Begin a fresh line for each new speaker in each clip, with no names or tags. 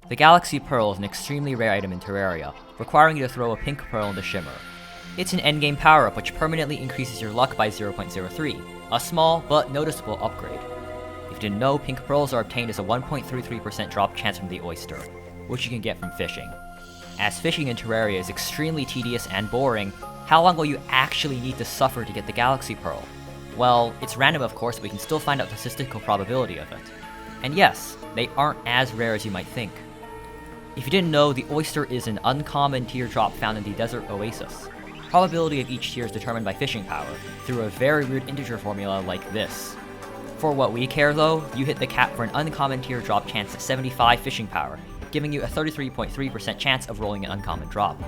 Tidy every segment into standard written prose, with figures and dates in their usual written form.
The Galaxy Pearl is an extremely rare item in Terraria, requiring you to throw a pink pearl into Shimmer. It's an endgame power-up which permanently increases your luck by 0.03, a small but noticeable upgrade. If you didn't know, pink pearls are obtained as a 1.33% drop chance from the oyster, which you can get from fishing. As fishing in Terraria is extremely tedious and boring, how long will you actually need to suffer to get the Galaxy Pearl? Well, it's random of course, but we can still find out the statistical probability of it. And yes, they aren't as rare as you might think. If you didn't know, the oyster is an uncommon teardrop found in the desert oasis. Probability of each tier is determined by fishing power, through a very weird integer formula like this. For what we care though, you hit the cap for an uncommon teardrop chance at 75 fishing power, giving you a 33.3% chance of rolling an uncommon drop.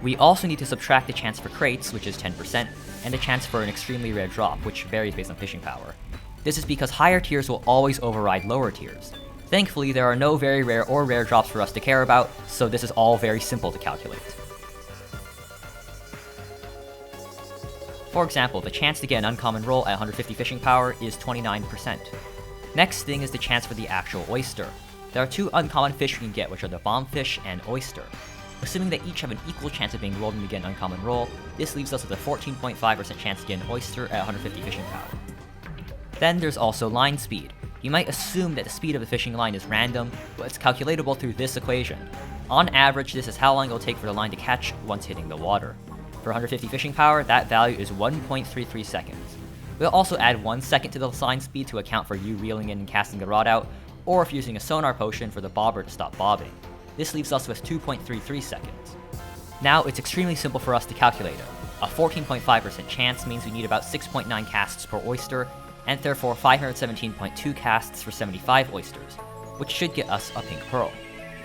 We also need to subtract the chance for crates, which is 10%, and the chance for an extremely rare drop, which varies based on fishing power. This is because higher tiers will always override lower tiers. Thankfully, there are no very rare or rare drops for us to care about, so this is all very simple to calculate. For example, the chance to get an uncommon roll at 150 fishing power is 29%. Next thing is the chance for the actual oyster. There are two uncommon fish you can get, which are the bombfish and oyster. Assuming that each have an equal chance of being rolled in to get an uncommon roll, this leaves us with a 14.5% chance to get an oyster at 150 fishing power. Then there's also line speed. You might assume that the speed of the fishing line is random, but it's calculatable through this equation. On average, this is how long it will take for the line to catch once hitting the water. For 150 fishing power, that value is 1.33 seconds. We'll also add 1 second to the line speed to account for you reeling in and casting the rod out, or if using a sonar potion for the bobber to stop bobbing. This leaves us with 2.33 seconds. Now, it's extremely simple for us to calculate it. A 14.5% chance means we need about 6.9 casts per oyster, and therefore 517.2 casts for 75 oysters, which should get us a pink pearl.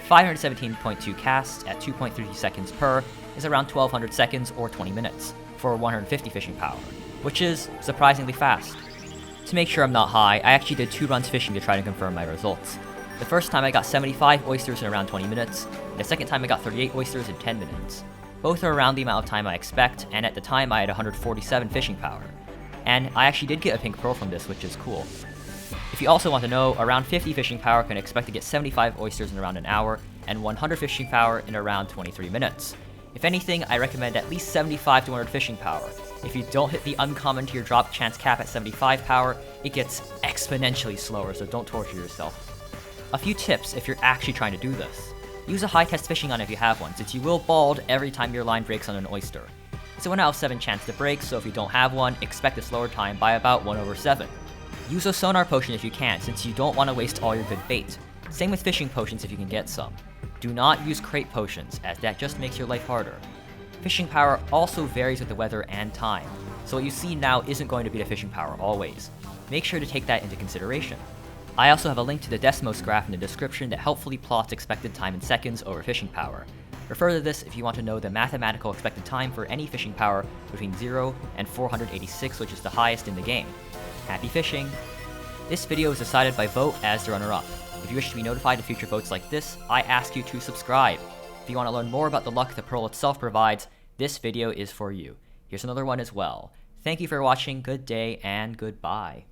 517.2 casts at 2.3 seconds per is around 1200 seconds or 20 minutes for 150 fishing power, which is surprisingly fast. To make sure I'm not high, I actually did 2 runs fishing to try to confirm my results. The first time I got 75 oysters in around 20 minutes, and the second time I got 38 oysters in 10 minutes. Both are around the amount of time I expect, and at the time I had 147 fishing power. And I actually did get a pink pearl from this, which is cool. If you also want to know, around 50 fishing power can expect to get 75 oysters in around an hour, and 100 fishing power in around 23 minutes. If anything, I recommend at least 75 to 100 fishing power. If you don't hit the uncommon tier drop chance cap at 75 power, it gets exponentially slower, so don't torture yourself. A few tips if you're actually trying to do this. Use a high test fishing line if you have one, since you will bald every time your line breaks on an oyster. It's a 1 out of 7 chance to break, so if you don't have one, expect a slower time by about 1/7. Use a sonar potion if you can, since you don't want to waste all your good bait. Same with fishing potions if you can get some. Do not use crate potions, as that just makes your life harder. Fishing power also varies with the weather and time, so what you see now isn't going to be the fishing power always. Make sure to take that into consideration. I also have a link to the Desmos graph in the description that helpfully plots expected time in seconds over fishing power. Refer to this if you want to know the mathematical expected time for any fishing power between 0 and 486, which is the highest in the game. Happy fishing! This video is decided by vote as the runner-up. If you wish to be notified of future votes like this, I ask you to subscribe. If you want to learn more about the luck the pearl itself provides, this video is for you. Here's another one as well. Thank you for watching, good day, and goodbye.